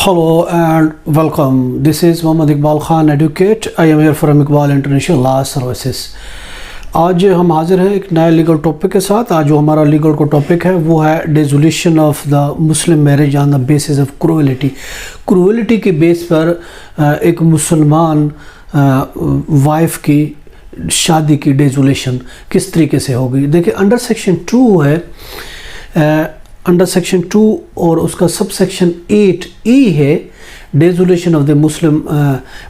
Hello and welcome. This is Mohammad Iqbal Khan, Advocate. I am here from Iqbal International Law Services. आज हम हाजिर हैं एक नए लीगल टॉपिक के साथ। आज जो हमारा लीगल को टॉपिक है वो है dissolution of the Muslim marriage on the basis of cruelty. Cruelty के बेस पर एक मुसलमान वाइफ की शादी की डिसोल्यूशन किस तरीके से होगी। देखिए अंडर सेक्शन 2 है, अंडर सेक्शन 2 और उसका सब सेक्शन 8E है dissolution of the Muslim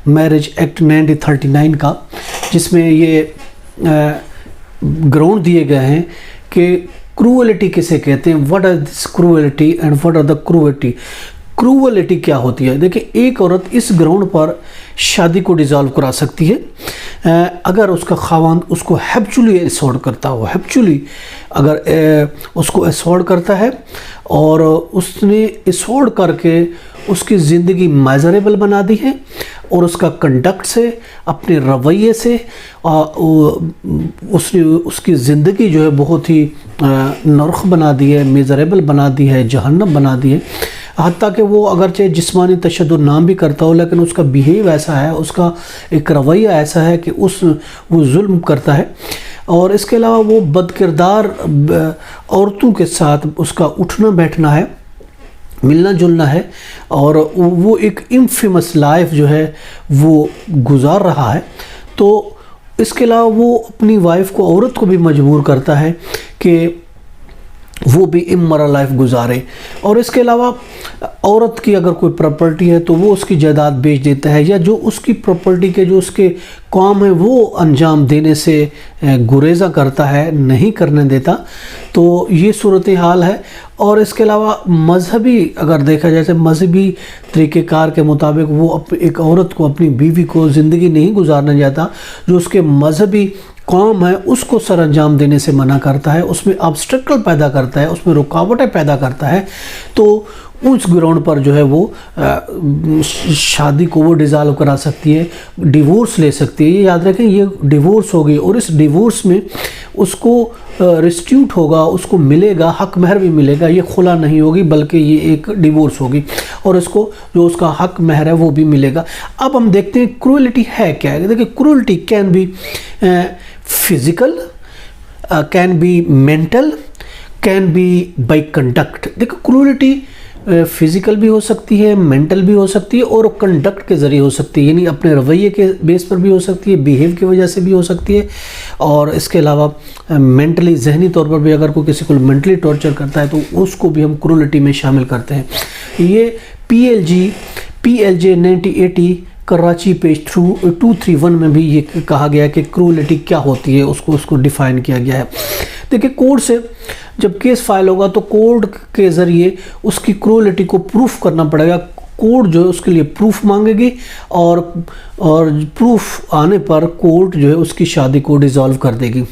marriage act 1939 का, जिसमें ये ग्राउंड दिए गए हैं कि क्रूएलिटी किसे कहते हैं, what are this cruelty and what are the cruelty. Cruelty क्या होती है? देखिए एक औरत इस ग्राउंड पर शादी को डिज़ोल्व करा सकती है अगर उसका खावांद उसको हैप्चुअली असॉल्ट करता हो। हैप्चुअली अगर उसको असॉल्ट करता है और उसने असॉल्ट करके उसकी ज़िंदगी मेजरेबल बना दी है और उसका कंडक्ट से, अपने रवैये से उसने उसकी ज़िंदगी जो है बहुत ही नरख बना दी है, मेजरेबल बना दी है, जहन्नम बना दी है। हत्ता कि वो अगरचे जिस्मानी तशद्दुद नाम भी करता हो, लेकिन उसका बिहेव ऐसा है, उसका एक रवैया ऐसा है कि वो जुल्म करता है। और इसके अलावा वो बदकिरदार औरतों के साथ उसका उठना बैठना है, मिलना जुलना है, और वो एक इनफेमस लाइफ जो है वो गुजार रहा है। तो इसके अलावा वो अपनी वाइफ को, औरत को भी मजबूर करता है कि वो भी इमोरल लाइफ गुजारे। और इसके अलावा औरत की अगर कोई प्रॉपर्टी है तो वो उसकी जायदाद बेच देता है, या जो उसकी प्रॉपर्टी के जो उसके काम है वो अंजाम देने से गुरेज़ा करता है, नहीं करने देता। तो ये सूरत हाल है। और इसके अलावा मजहबी अगर देखा जाए, मजहबी तरीक़ेकार के मुताबिक वो एक औरत को, अपनी बीवी को ज़िंदगी नहीं गुजारने जाता, जो उसके मजहबी काम है उसको सर अंजाम देने से मना करता है, उसमें ऑब्स्टेकल पैदा करता है, उसमें रुकावटें पैदा करता है। तो उस ग्राउंड पर जो है वो शादी को वो डिज़ोल्व करा सकती है, डिवोर्स ले सकती है। ये याद रखें, ये डिवोर्स होगी और इस डिवोर्स में उसको रिस्ट्यूट होगा, उसको मिलेगा, हक महर भी मिलेगा। ये खुला नहीं होगी बल्कि ये एक डिवोर्स होगी और इसको जो उसका हक महर है वो भी मिलेगा। अब हम देखते हैं क्रूएलिटी है क्या है। देखिए cruelty can be physical, can be mental, can be by conduct. देखो क्रूएलिटी फिज़िकल भी हो सकती है, मेंटल भी हो सकती है और कंडक्ट के ज़रिए हो सकती है, यानी अपने रवैये के बेस पर भी हो सकती है, बिहेव की वजह से भी हो सकती है। और इसके अलावा मेंटली, जहनी तौर पर भी अगर कोई किसी को मेंटली टॉर्चर करता है तो उसको भी हम क्रूएलिटी में शामिल करते हैं। ये PLJ 1980 कराची पेज 231 में भी ये कहा गया है कि क्रूएलिटी क्या होती है, उसको डिफ़ाइन किया गया है। देखिए कोर्ट से जब केस फाइल होगा तो कोर्ट के ज़रिए उसकी क्रूएलिटी को प्रूफ करना पड़ेगा। कोर्ट जो है उसके लिए प्रूफ मांगेगी और प्रूफ आने पर कोर्ट जो है उसकी शादी को डिज़ोल्व कर देगी।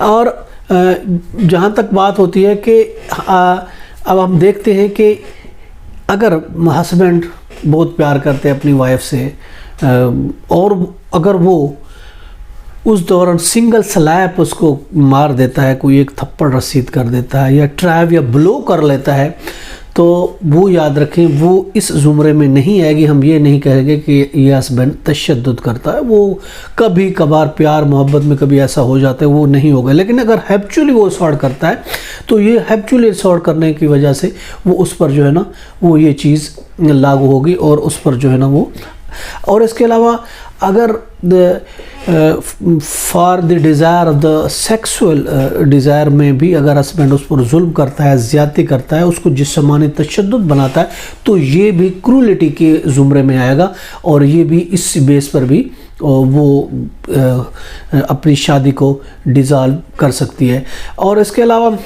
और जहाँ तक बात होती है कि अब हम देखते हैं कि अगर हस्बैंड बहुत प्यार करते हैं अपनी वाइफ से और अगर वो उस दौरान सिंगल स्लैप उसको मार देता है, कोई एक थप्पड़ रसीद कर देता है या ट्रैप या ब्लो कर लेता है, तो वो याद रखें वो इस ज़ुमरे में नहीं आएगी। हम ये नहीं कहेंगे कि ये हस्बैंड तशद्दुद करता है, वो कभी कभार प्यार मोहब्बत में कभी ऐसा हो जाता है, वो नहीं होगा। लेकिन अगर हैप्चुअली वो असॉल्ट करता है तो ये हैप्चुअली असॉल्ट करने की वजह से वो उस पर जो है ना वो ये चीज़ लागू होगी और उस पर जो है ना वो। और इसके अलावा अगर for the desire of the sexual desire में भी अगर हस्बैंड उस पर जुल्म करता है, ज़्यादती करता है, उसको जिस्मानी तशद्दुद बनाता है, तो ये भी क्रूएलिटी के ज़ुमरे में आएगा और ये भी इस बेस पर भी वो अपनी शादी को डिज़ोल्व कर सकती है। और इसके अलावा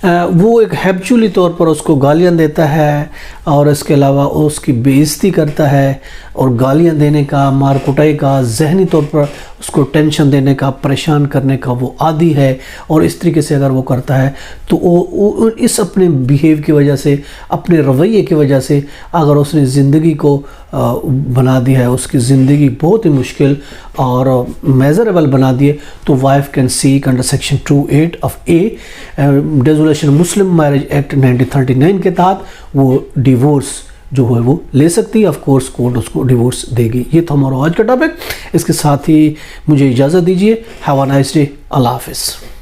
वो एक हैप्चुअली तौर पर उसको गालियाँ देता है और इसके अलावा उसकी बेइज्जती करता है और गालियाँ देने का, मार कुटाई का, जहनी तौर पर उसको टेंशन देने का, परेशान करने का वो आदी है। और इस तरीके से अगर वो करता है तो वो इस अपने बिहेव की वजह से, अपने रवैये की वजह से अगर उसने ज़िंदगी को बना दिया है, उसकी ज़िंदगी बहुत ही मुश्किल और मेजरेबल बना दिए, तो wife can seek under section 28 of A dissolution Muslim marriage act 1939 के तहत वो डिवोर्स जो है वो ले सकती है। ऑफ कोर्स कोर्ट उसको डिवोर्स देगी। ये था हमारा आज का टॉपिक। इसके साथ ही मुझे इजाज़त दीजिए। Have a nice day. अल्लाह हाफिज़।